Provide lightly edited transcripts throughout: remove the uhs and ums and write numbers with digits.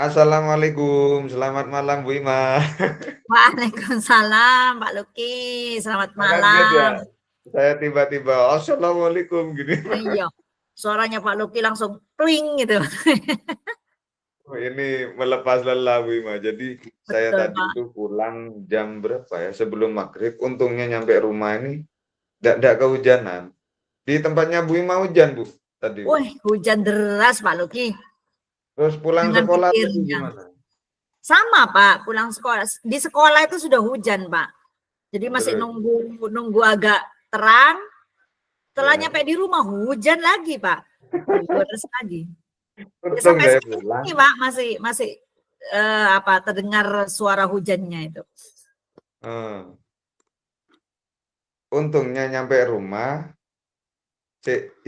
Assalamualaikum, selamat malam Bu Ima. Waalaikumsalam, Pak Luki. Selamat Kaget ya, malam. saya tiba-tiba Assalamualaikum gini. Iya, suaranya Pak Luki langsung twing gitu. Ini melepas lelah Bu Ima. Jadi saya Betul, tadi Pak. itu pulang jam berapa ya? Sebelum maghrib. Untungnya nyampe rumah ini tidak kehujanan. Di tempatnya Bu Ima hujan Bu tadi Bu. Wih, hujan deras Pak Luki. Terus pulang Jangan sekolah tadi pikirnya. gimana? Sama Pak, pulang sekolah. Di sekolah itu sudah hujan Pak. Jadi masih Terus nunggu agak terang. Setelah ya, nyampe di rumah hujan lagi Pak. Deras lagi. Ya, untung sampai saya sekarang pulang. ini Pak masih terdengar suara hujannya itu. Hmm. Untungnya nyampe rumah,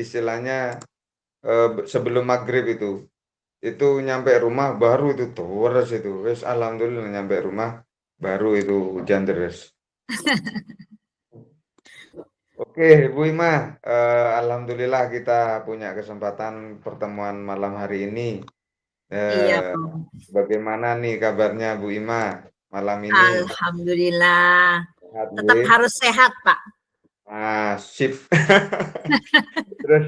istilahnya sebelum maghrib itu nyampe rumah baru itu terus itu wes alhamdulillah nyampe rumah baru itu hujan deras. Oke Bu Ima, alhamdulillah kita punya kesempatan pertemuan malam hari ini. Iya, eh, Pak. Bagaimana nih kabarnya Bu Ima malam ini? Alhamdulillah. Sehat Tetap Bu? harus sehat, Pak. Sip. Terus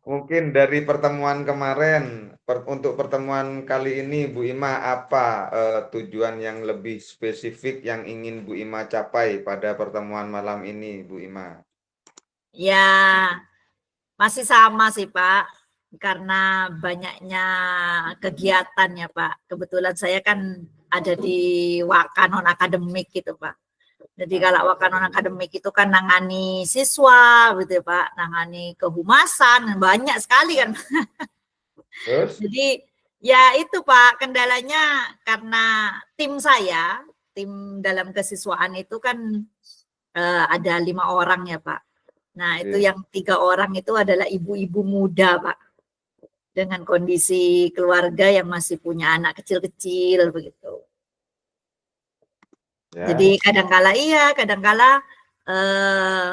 mungkin dari pertemuan kemarin, untuk pertemuan kali ini, Bu Ima, apa tujuan yang lebih spesifik yang ingin Bu Ima capai pada pertemuan malam ini, Bu Ima? Ya, masih sama sih, Pak. Karena banyaknya kegiatan ya, Pak. Kebetulan saya kan ada di Wakanon Akademik gitu, Pak. Jadi kalau Wakanon Akademik itu kan nangani siswa gitu ya, Pak. Nangani kehumasan, banyak sekali kan. Terus, Jadi ya itu Pak, kendalanya karena tim dalam kesiswaan itu kan ada 5 orang ya Pak. Nah itu iya. yang 3 orang itu adalah ibu-ibu muda Pak, dengan kondisi keluarga yang masih punya anak kecil-kecil begitu. Jadi Ya, kadangkala iya, kadangkala eh,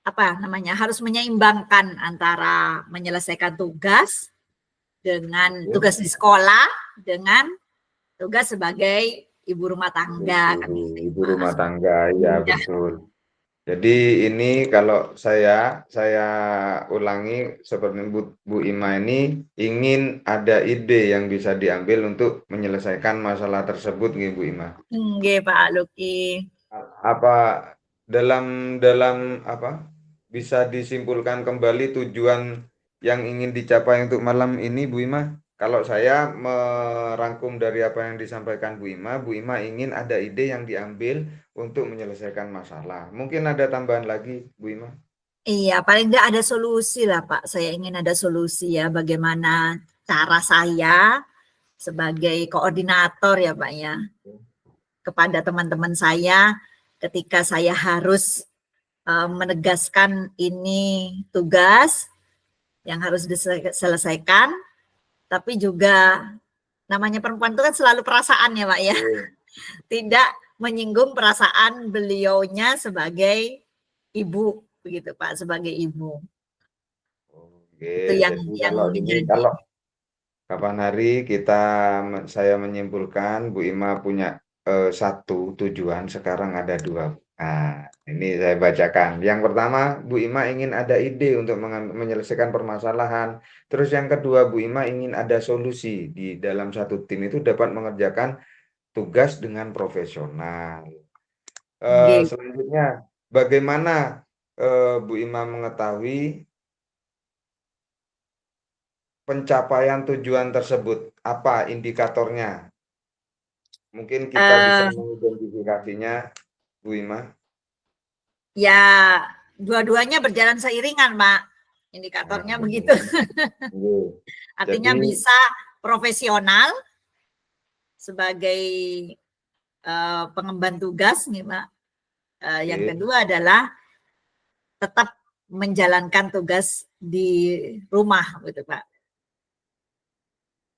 apa namanya harus menyeimbangkan antara menyelesaikan tugas dengan oke. tugas di sekolah dengan tugas sebagai ibu rumah tangga kan gitu ya, Ibu Pak. rumah tangga, ya Iya. betul. Jadi ini kalau saya ulangi seperti Bu Ima ini ingin ada ide yang bisa diambil untuk menyelesaikan masalah tersebut, nih Bu Ima. Nggih, Pak Luki. Apa dalam dalam apa bisa disimpulkan kembali tujuan yang ingin dicapai untuk malam ini, Bu Ima? Kalau saya merangkum dari apa yang disampaikan Bu Ima ingin ada ide yang diambil untuk menyelesaikan masalah. Mungkin ada tambahan lagi, Bu Ima? Iya, paling nggak ada solusi lah, Pak. Saya ingin ada solusi ya, bagaimana cara saya sebagai koordinator ya, Pak ya, kepada teman-teman saya ketika saya harus menegaskan ini tugas yang harus diselesaikan, tapi juga namanya perempuan itu kan selalu perasaan ya, Pak ya. Tidak menyinggung perasaan beliaunya sebagai ibu begitu Pak, sebagai ibu. Oke, Itu yang jadi yang kalau ini menjadi kalau kapan hari saya menyimpulkan Bu Ima punya satu tujuan, sekarang ada dua. Nah, ini saya bacakan. Yang pertama, Bu Ima ingin ada ide untuk menyelesaikan permasalahan. Terus yang kedua, Bu Ima ingin ada solusi di dalam satu tim itu dapat mengerjakan tugas dengan profesional. nggih. Selanjutnya, bagaimana Bu Ima mengetahui pencapaian tujuan tersebut? Apa indikatornya? Mungkin kita bisa Eh, mengidentifikasinya, Bu Ima. ya dua-duanya berjalan seiringan, Pak. Nah, Indikatornya begitu. iya. Jadi, Artinya bisa profesional sebagai pengemban tugas nih, Pak. Yang oke, kedua adalah tetap menjalankan tugas di rumah gitu, Pak.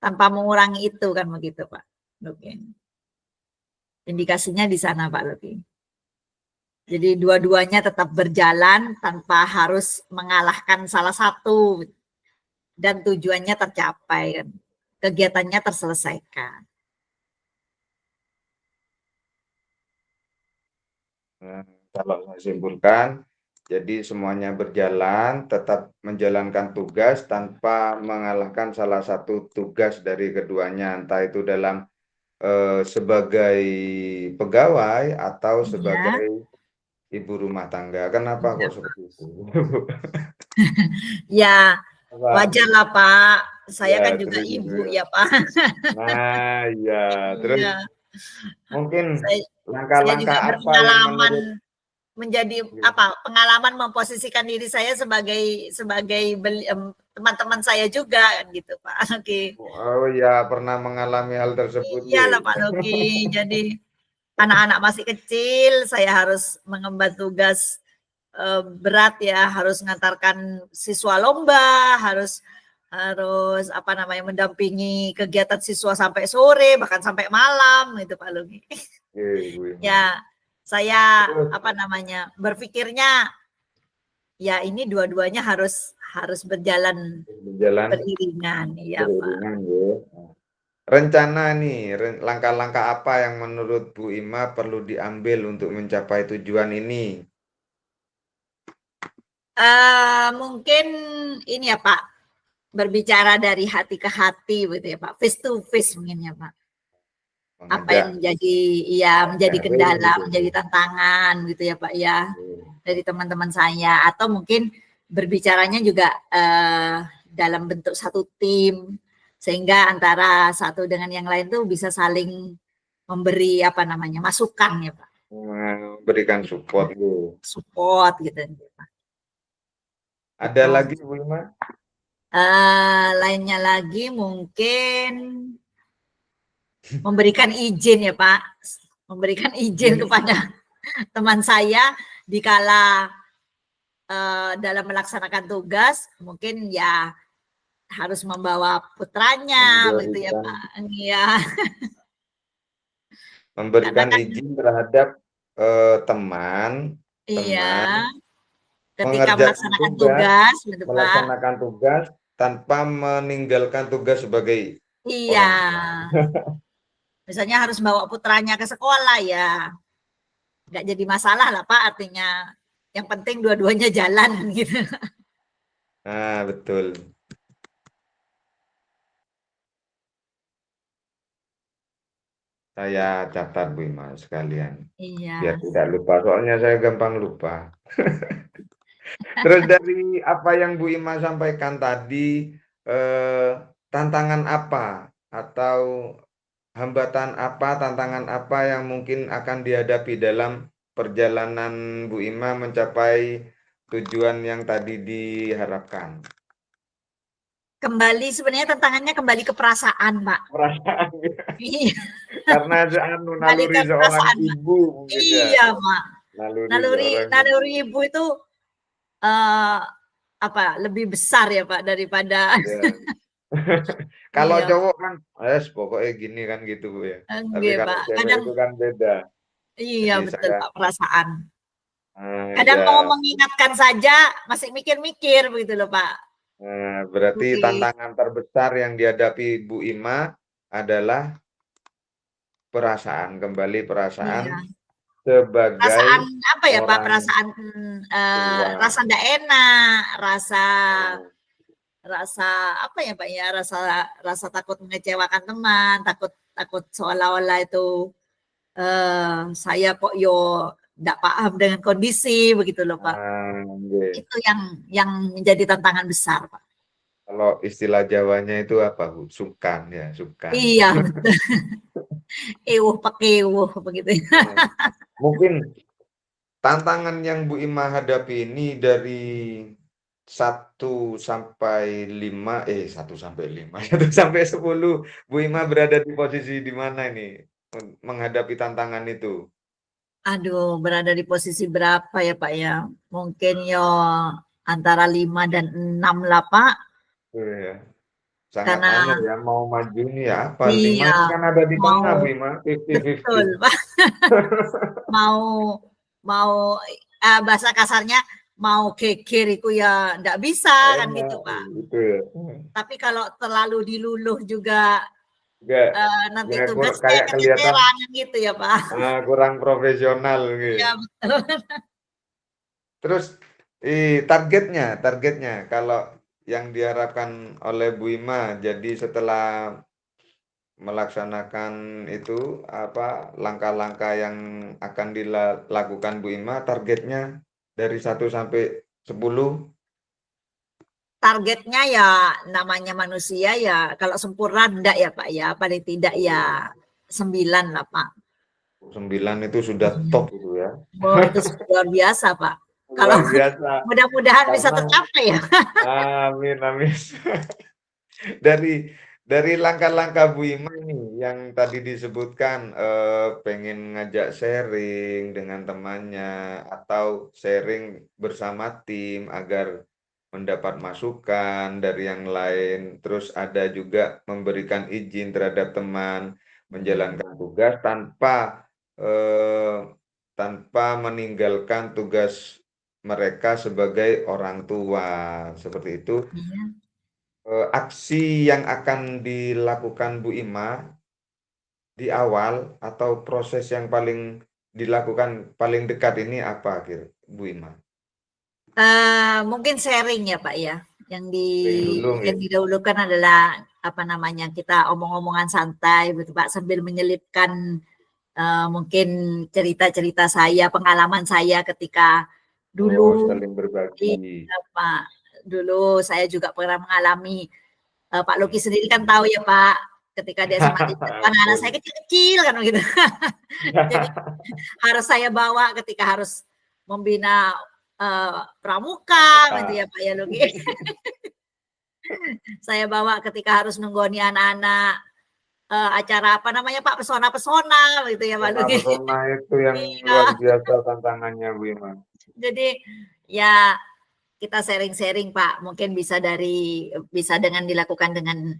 Tanpa mengurangi itu kan begitu, Pak. Oke. Indikasinya di sana Pak Luki. Jadi dua-duanya tetap berjalan tanpa harus mengalahkan salah satu dan tujuannya tercapai kan. kegiatannya terselesaikan. Nah, kalau saya simpulkan, jadi semuanya berjalan, tetap menjalankan tugas tanpa mengalahkan salah satu tugas dari keduanya, entah itu dalam sebagai pegawai atau Ya, sebagai ibu rumah tangga. Kenapa iya. kok seperti itu? Ya, Apa? wajar lah Pak. Saya Ya, kan juga terus itu ibu ya. ya Pak. Nah, ya, terus Iya, mungkin saya saya langkah-langkah juga apa yang menurut berpengalaman menjadi apa pengalaman memposisikan diri saya sebagai sebagai teman-teman saya juga kan gitu Pak. Oke. oh ya pernah mengalami hal tersebut Iya ya. lah Pak Loki. Jadi anak-anak masih kecil, saya harus mengemban tugas berat ya, harus mengantarkan siswa lomba, harus harus apa namanya mendampingi kegiatan siswa sampai sore bahkan sampai malam gitu Pak Loki. Oke, Bu Ima. Ya, saya Terus apa namanya berpikirnya ya ini dua-duanya harus harus berjalan berjalan beriringan, ya Pak. beriringan ya. Rencana nih, langkah-langkah apa yang menurut Bu Ima perlu diambil untuk mencapai tujuan ini? Mungkin ini ya Pak, berbicara dari hati ke hati gitu ya Pak, face to face mungkin ya Pak. Apa Mengajak yang menjadi ring kendala, gitu. menjadi tantangan gitu ya Pak ya, dari teman-teman saya atau mungkin berbicaranya juga dalam bentuk satu tim sehingga antara satu dengan yang lain tuh bisa saling memberi apa namanya masukan ya Pak, Memberikan support Bu. support gitu. Ada Itu lagi Bu Ima? lainnya lagi mungkin memberikan izin ya Pak, memberikan izin kepada teman saya dikala dalam melaksanakan tugas mungkin ya harus membawa putranya begitu ya Memberikan Pak. Iya. Karena memberikan kan izin terhadap teman iya teman ketika mengerjakan tugas, gitu Pak. melaksanakan tugas tanpa meninggalkan tugas sebagai Iya. orang tua. Misalnya harus bawa putranya ke sekolah ya. Nggak jadi masalah lah Pak, artinya yang penting dua-duanya jalan gitu. Nah, betul. Saya catat Bu Ima sekalian biar Iya. tidak lupa. Soalnya saya gampang lupa. Terus dari apa yang Bu Ima sampaikan tadi, tantangan apa atau hambatan apa, tantangan apa yang mungkin akan dihadapi dalam perjalanan Bu Ima mencapai tujuan yang tadi diharapkan? Kembali sebenarnya tantangannya kembali ke perasaan, Pak. Perasaan Iya, karena kembali naluri ke seorang perasaan. ibu mungkin ya. Iya, Pak. Naluri Naluri seorang ibu. naluri ibu itu eh, apa lebih besar ya Pak daripada Ya. Kalau iya cowok kan, pokoknya gini kan gitu Bu ya. Tapi enggak kalau Pak cewek kadang itu kan beda. iya Jadi betul saya, Pak perasaan kadang mau ya, mengingatkan saja masih mikir-mikir begitu loh Pak. berarti Oke. tantangan terbesar yang dihadapi Bu Ima adalah perasaan, kembali perasaan Iya sebagai perasaan apa ya Pak orang perasaan tua. rasa enggak enak rasa Eh, rasa apa ya Pak ya rasa rasa takut mengecewakan teman takut takut seolah-olah itu saya kok yo tidak paham dengan kondisi begitu loh Pak. nggih. Itu yang menjadi tantangan besar Pak. Kalau istilah Jawanya itu apa Bu? Sungkan ya, sungkan. Iya betul. Ewuh pakewuh begitu. Hmm. Mungkin tantangan yang Bu Ima hadapi ini dari 1 sampai 5, 1 sampai 5, 1 sampai 10, Bu Ima berada di posisi di mana ini menghadapi tantangan itu? Aduh berada di posisi berapa ya Pak ya? Mungkin yo antara 5 dan 6 lah Pak. Ya. Sangat Karena anu ya, mau maju nih ya apa? 5 iya ini kan ada di tengah Bu mau Ima, 50-50. betul Pak mau mau bahasa kasarnya mau geger iku ya ndak bisa kan enak gitu, Pak. gitu ya. Tapi kalau terlalu diluluh juga Enggak, nanti ya tugasnya kayak kelihatan keteteran gitu ya, Pak. kurang profesional Iya, gitu. betul. Terus targetnya kalau yang diharapkan oleh Bu Ima, jadi setelah melaksanakan itu apa langkah-langkah yang akan dilakukan Bu Ima, targetnya dari 1 sampai 10. Targetnya ya namanya manusia ya kalau sempurna enggak ya, Pak, ya. Paling tidak ya 9 lah, Pak. 9 itu sudah top itu ya. Oh, itu luar biasa, Pak. Kalau Luar biasa mudah-mudahan bisa karena tercapai ya. amin amin. Dari langkah-langkah Bu Ima nih yang tadi disebutkan pengen ngajak sharing dengan temannya atau sharing bersama tim agar mendapat masukan dari yang lain. Terus ada juga memberikan izin terhadap teman menjalankan tugas eh, tanpa meninggalkan tugas mereka sebagai orang tua. Seperti itu. Iya. Aksi yang akan dilakukan Bu Ima di awal atau proses yang paling dilakukan paling dekat ini apa kira Bu Ima? Mungkin sharing ya, Pak, ya. Sharing dulu Yang ya. didahulukan adalah apa namanya kita omong-omongan santai, gitu, Pak, sambil menyelipkan mungkin cerita-cerita saya, pengalaman saya ketika Oh, dulu. saling berbagi. Iya, Pak. Dulu saya juga pernah mengalami. Pak Luki sendiri kan tahu ya, Pak, ketika dia SMA anak-anak saya Betul. kecil-kecil kan begitu. Jadi harus saya bawa ketika harus membina pramuka Pramuka. gitu ya, Pak ya Luki. Saya bawa ketika harus nunggoni anak-anak acara apa namanya Pak, pesona-pesona gitu ya Pak Luki. Pesona-pesona itu yang Iya, luar biasa tantangannya Bu Ima. jadi ya kita sharing-sharing Pak, mungkin bisa dengan dilakukan dengan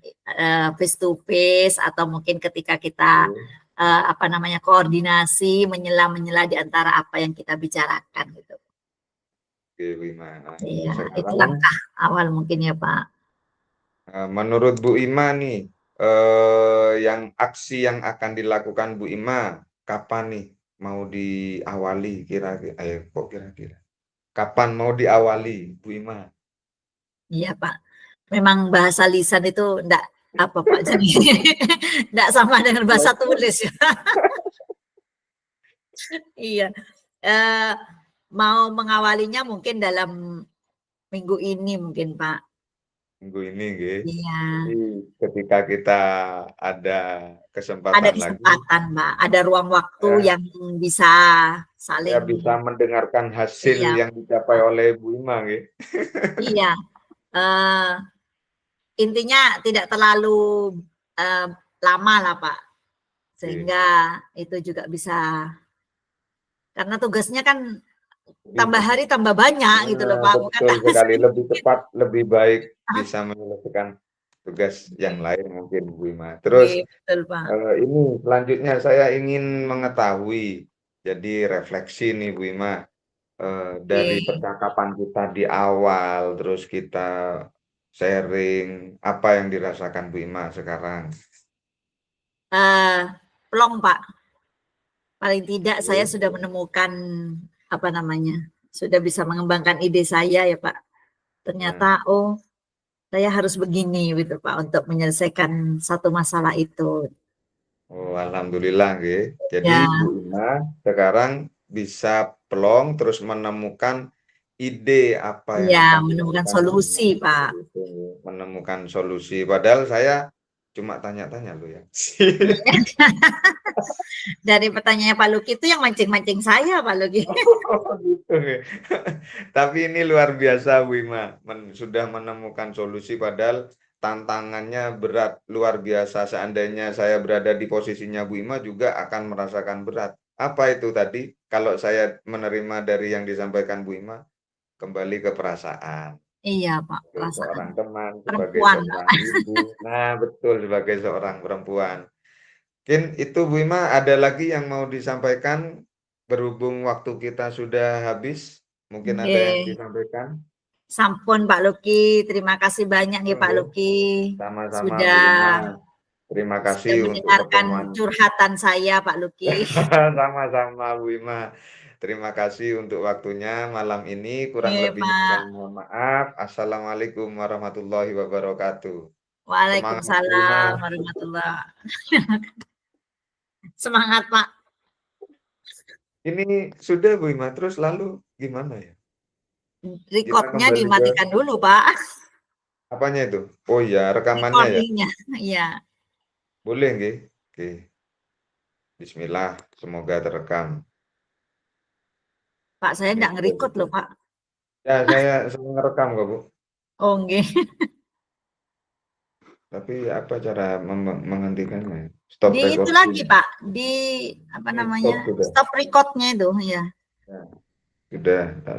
face to face atau mungkin ketika kita Oke, apa namanya koordinasi menyela-menyela di antara apa yang kita bicarakan gitu. oke, Bu Ima. Nah, Iya, itu sekarang langkah awal mungkin ya Pak. menurut Bu Ima nih, yang aksi yang akan dilakukan Bu Ima kapan nih mau diawali kira-kira? Kok kira-kira? Kapan mau diawali, Bu Ima? Iya Pak. Memang bahasa lisan itu enggak apa Pak, jadi enggak sama dengan bahasa tulis ya. Iya. Eh, mau mengawalinya mungkin dalam minggu ini mungkin Pak. Minggu ini, nggih. Iya. Jadi ketika kita ada Ada kesempatan lagi, kesempatan Mbak, ada ruang waktu ya, yang bisa saya saling bisa mendengarkan hasil iya yang dicapai oleh Bu Ima, nggih. iya, eee, intinya tidak terlalu, eee, lama lah Pak, Oke. sehingga itu juga bisa karena tugasnya kan tambah Lebih, hari tambah banyak gitu loh Pak, bukan betul sekali, lebih sedikit. cepat, lebih baik bisa menyelesaikan tugas yang lain mungkin, Bu Ima. Terus Nggih, betul Pak. ini selanjutnya saya ingin mengetahui, jadi refleksi nih Bu Ima, dari Oke, percakapan kita di awal, terus kita sharing, apa yang dirasakan Bu Ima sekarang? eee, plong Pak, paling tidak saya Oke. sudah menemukan, apa namanya, sudah bisa mengembangkan ide saya ya Pak. Nah, Ternyata, oh saya harus begini gitu Pak untuk menyelesaikan satu masalah itu. oh, alhamdulillah, nggih. Jadi Ya, Bu Ima sekarang bisa plong terus menemukan ide apa yang iya akan menemukan dilakukan Bu Ima solusi Pak. seperti itu, menemukan solusi. Padahal saya cuma tanya-tanya loh ya. Dari pertanyaannya Pak Luki itu yang mancing-mancing saya Pak Luki. Oh, gitu, nggih. Tapi ini luar biasa Bu Ima, sudah menemukan solusi padahal tantangannya berat, luar biasa. Seandainya saya berada di posisinya Bu Ima juga akan merasakan berat. Apa itu tadi? Kalau saya menerima dari yang disampaikan Bu Ima, kembali ke perasaan. Iya Pak, Sebagai perasaan seorang teman, sebagai perempuan Pak. seorang ibu. Nah, betul, sebagai seorang perempuan. Mungkin itu Bu Ima, ada lagi yang mau disampaikan berhubung waktu kita sudah habis? Mungkin ada yang Nggih. disampaikan? Sampun Pak Luki, terima kasih banyak nih Pak Nggih. Luki. Sama-sama Bu Sudah Ima. Terima kasih untuk mendengarkan pertemuan. curhatan saya Pak Luki. Sama-sama Bu Ima. Terima kasih untuk waktunya malam ini. Kurang Oke lebihnya saya Pak. mohon maaf. Assalamualaikum warahmatullahi wabarakatuh. Semangat Bu Ima. Waalaikumsalam warahmatullahi. Semangat Pak. Ini sudah Bu Ima. Terus lalu gimana ya? Kita Recordnya kembali ke dimatikan dulu Pak. apanya itu? Oh iya, rekamannya ya. Recordingnya. Iya. Boleh nggih? Oke. Bismillah, semoga terekam. Pak saya Ini enggak sudah nge-record gitu. loh Pak. Ya, saya ngerekam kok Bu. Oh nggih. Tapi apa cara menghentikannya? Stop Di itu recording. lagi Pak, di apa Ini namanya? stop sudah. Stop recordnya itu ya. Ya, sudah, tak